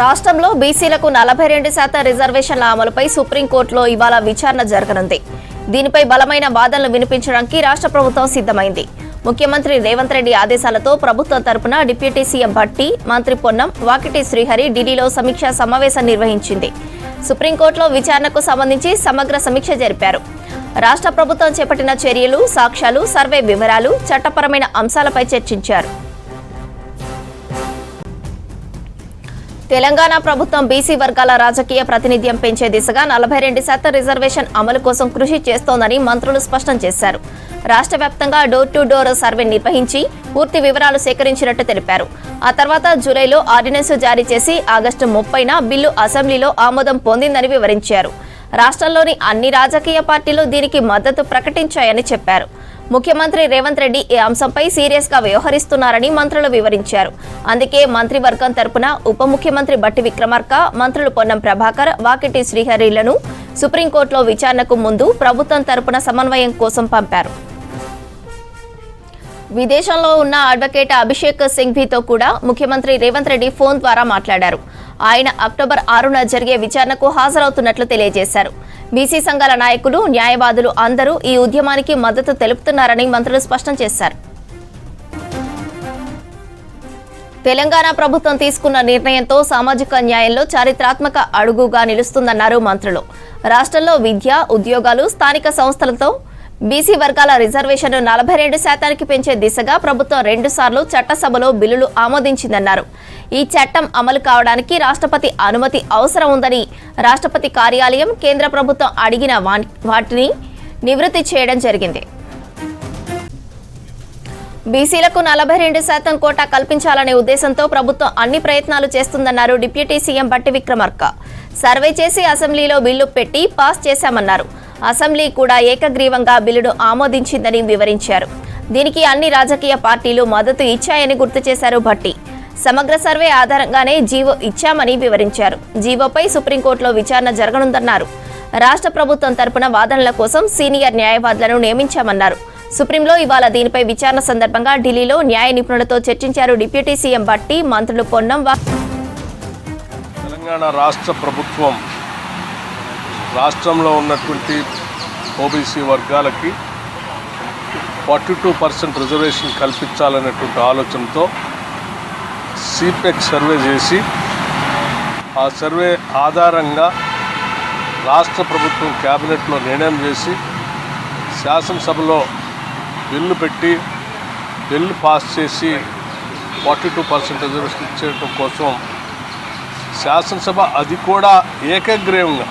రాష్ట్రంలో బీసీలకు 42% రిజర్వేషన్ల అమలుపై సుప్రీంకోర్టులో ఇవాళ విచారణ జరగనుంది. దీనిపై బలమైన వాదనలు వినిపించడానికి రాష్ట్ర ప్రభుత్వం సిద్ధమైంది. ముఖ్యమంత్రి రేవంత్ రెడ్డి ఆదేశాలతో ప్రభుత్వం తరపున డిప్యూటీ సీఎం భట్టి, మంత్రి పొన్నం, వాకిటి శ్రీహరి ఢిల్లీలో సమీక్షా సమావేశం నిర్వహించింది. సుప్రీంకోర్టులో విచారణకు సంబంధించి సమగ్ర సమీక్ష జరిపారు. రాష్ట్ర ప్రభుత్వం చేపట్టిన చర్యలు, సాక్ష్యాలు, సర్వే వివరాలు, చట్టపరమైన అంశాలపై చర్చించారు. తెలంగాణ ప్రభుత్వం బీసీ వర్గాల రాజకీయ ప్రాతినిధ్యం పెంచే దిశగా 42% రిజర్వేషన్ అమలు కోసం కృషి చేస్తోందని మంత్రులు స్పష్టం చేశారు. రాష్ట్ర వ్యాప్తంగా డోర్ టు డోర్ సర్వే నిర్వహించి పూర్తి వివరాలు సేకరించినట్టు తెలిపారు. ఆ తర్వాత జూలైలో ఆర్డినెన్స్ జారీ చేసి ఆగస్టు 30న బిల్లు అసెంబ్లీలో ఆమోదం పొందిందని వివరించారు. రాష్ట్రంలోని అన్ని రాజకీయ పార్టీలు దీనికి మద్దతు ప్రకటించాయని చెప్పారు. ముఖ్యమంత్రి రేవంత్ రెడ్డి ఈ అంశంపై సీరియస్ గా వ్యవహరిస్తున్నారని మంత్రులు వివరించారు. అందుకే మంత్రివర్గం తరపున ఉప ముఖ్యమంత్రి బట్టి విక్రమార్క, మంత్రులు పొన్నం ప్రభాకర్, వాకిటి శ్రీహరిలను సుప్రీంకోర్టులో విచారణకు ముందు ప్రభుత్వం తరపున సమన్వయం కోసం పంపారు. విదేశంలో ఉన్న అడ్వకేట్ అభిషేక్ సింఘ్వీతో కూడా ముఖ్యమంత్రి రేవంత్ రెడ్డి ఫోన్ ద్వారా మాట్లాడారు. ఆయన అక్టోబర్ 6న జరిగే విచారణకు హాజరవుతున్నట్లు తెలియజేశారు. బీసీ సంఘాల నాయకులు, న్యాయవాదులు అందరూ ఈ ఉద్యమానికి మద్దతు తెలుపుతున్నారని మంత్రులు స్పష్టం చేశారు. తెలంగాణ ప్రభుత్వం తీసుకున్న నిర్ణయంతో సామాజిక న్యాయంలో చారిత్రాత్మక అడుగుగా నిలుస్తుందన్నారు మంత్రులు. రాష్ట్రంలో విద్య, ఉద్యోగాలు, స్థానిక సంస్థలతో బీసీ వర్గాల రిజర్వేషన్ను 42% పెంచే దిశగా ప్రభుత్వం 2 సార్లు చట్టసభలో బిల్లులు ఆమోదించిందన్నారు. ఈ చట్టం అమలు కావడానికి రాష్ట్రపతి అనుమతి అవసరం ఉందని రాష్ట్రపతి కార్యాలయం, కేంద్ర ప్రభుత్వం అడిగిన వాటిని నివృత్తి చేయడం జరిగింది. బీసీలకు 42% కోటా కల్పించాలనే ఉద్దేశంతో ప్రభుత్వం అన్ని ప్రయత్నాలు చేస్తుందన్నారు డిప్యూటీ సీఎం బట్టి విక్రమార్క. సర్వే చేసి అసెంబ్లీలో బిల్లు పెట్టి పాస్ చేశామన్నారు. అసెంబ్లీ కూడా ఏకగ్రీవంగా బిల్లును ఆమోదించిందని వివరించారు. దీనికి అన్ని రాజకీయ పార్టీలు మద్దతు ఇచ్చాయని గుర్తు చేశారు భట్టి. సమగ్ర సర్వే ఆధారంగానే జీవో ఇచ్చామని వివరించారు. జీవోపై సుప్రీంకోర్టులో విచారణ జరగనుందన్నారు. రాష్ట్ర ప్రభుత్వం తరపున వాదనల కోసం సీనియర్ న్యాయవాదులను నియమించామన్నారు. సుప్రీంలో ఇవాళ దీనిపై విచారణ సందర్భంగా ఢిల్లీలో న్యాయ నిపుణులతో చర్చించారు డిప్యూటీ సీఎం భట్టి, మంత్రులు పొన్నం. తెలంగాణ రాష్ట్ర ప్రభుత్వం రాష్ట్రంలో ఉన్నటువంటి ఓబీసీ వర్గాలకి 42% రిజర్వేషన్ కల్పించాలనేటువంటి ఆలోచనతో సిపెక్ సర్వే చేసి ఆ సర్వే ఆధారంగా రాష్ట్ర ప్రభుత్వం క్యాబినెట్లో నిర్ణయం చేసి శాసనసభలో బిల్లు పెట్టి బిల్లు పాస్ చేసి 42% రిజర్వేషన్ ఇచ్చేయడం కోసం శాసనసభ అది కూడా ఏకగ్రీవంగా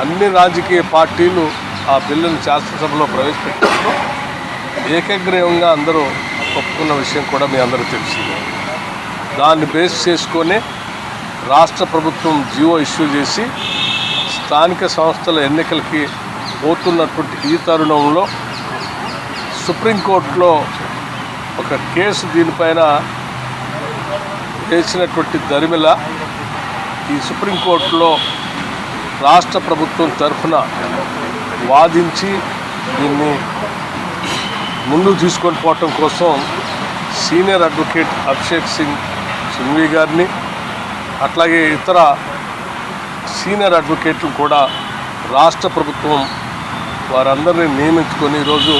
అన్ని రాజకీయ పార్టీలు ఆ బిల్లును శాసనసభలో ప్రవేశపెట్టినప్పుడు ఏకగ్రీవంగా అందరూ ఒప్పుకున్న విషయం కూడా మీ అందరూ తెలిసిందే. దాన్ని బేస్ చేసుకొని రాష్ట్ర ప్రభుత్వం జీవో ఇష్యూ చేసి స్థానిక సంస్థల ఎన్నికలకి పోతున్నటువంటి ఈ తరుణంలో సుప్రీంకోర్టులో ఒక కేసు దీనిపైన వేసినటువంటి దరిమిల ఈ సుప్రీంకోర్టులో రాష్ట్ర ప్రభుత్వం తరఫున వాదించి దీన్ని ముందుకు తీసుకొని పోవటం కోసం సీనియర్ అడ్వకేట్ అభిషేక్ సింఘ్వీ గారిని, అట్లాగే ఇతర సీనియర్ అడ్వకేట్లు కూడా రాష్ట్ర ప్రభుత్వం వారందరినీ నియమించుకొని ఈరోజు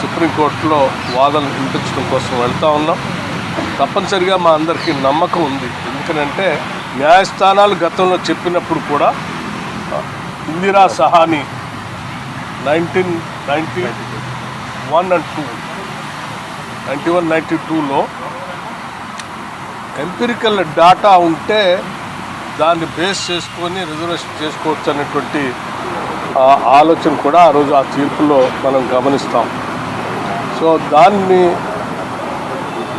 సుప్రీంకోర్టులో వాదనలు వినిపించడం కోసం వెళ్తూ ఉన్నాం. తప్పనిసరిగా మా అందరికీ నమ్మకం ఉంది. ఎందుకంటే న్యాయస్థానాలు గతంలో చెప్పినప్పుడు కూడా ఇందిరా సహాని 1991-92లో ఎంపిరికల్ డాటా ఉంటే దాన్ని బేస్ చేసుకొని రిజర్వేషన్ చేసుకోవచ్చు అనేటువంటి ఆలోచన కూడా ఆ రోజు ఆ తీర్పులో మనం గమనిస్తాం. సో దాన్ని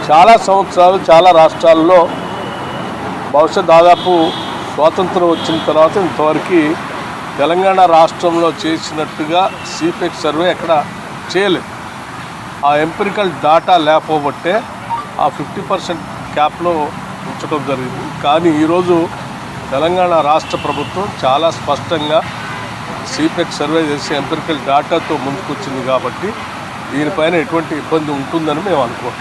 చాలా సంవత్సరాలు చాలా రాష్ట్రాల్లో బహుశా దాదాపు స్వాతంత్రం వచ్చిన తర్వాత ఇంతవరకు తెలంగాణ రాష్ట్రంలో చేసినట్టుగా సిపెక్ సర్వే ఎక్కడ చేయలేదు. ఆ ఎంపిరికల్ డాటా లేకపోబట్టే ఆ 50% క్యాప్లో ఉంచడం జరిగింది. కానీ ఈరోజు తెలంగాణ రాష్ట్ర ప్రభుత్వం చాలా స్పష్టంగా సిపెక్ సర్వే చేసి ఎంపిరికల్ డాటాతో ముందుకొచ్చింది కాబట్టి దీనిపైన ఎటువంటి ఇబ్బంది ఉంటుందని మేము అనుకోవట్లేదు.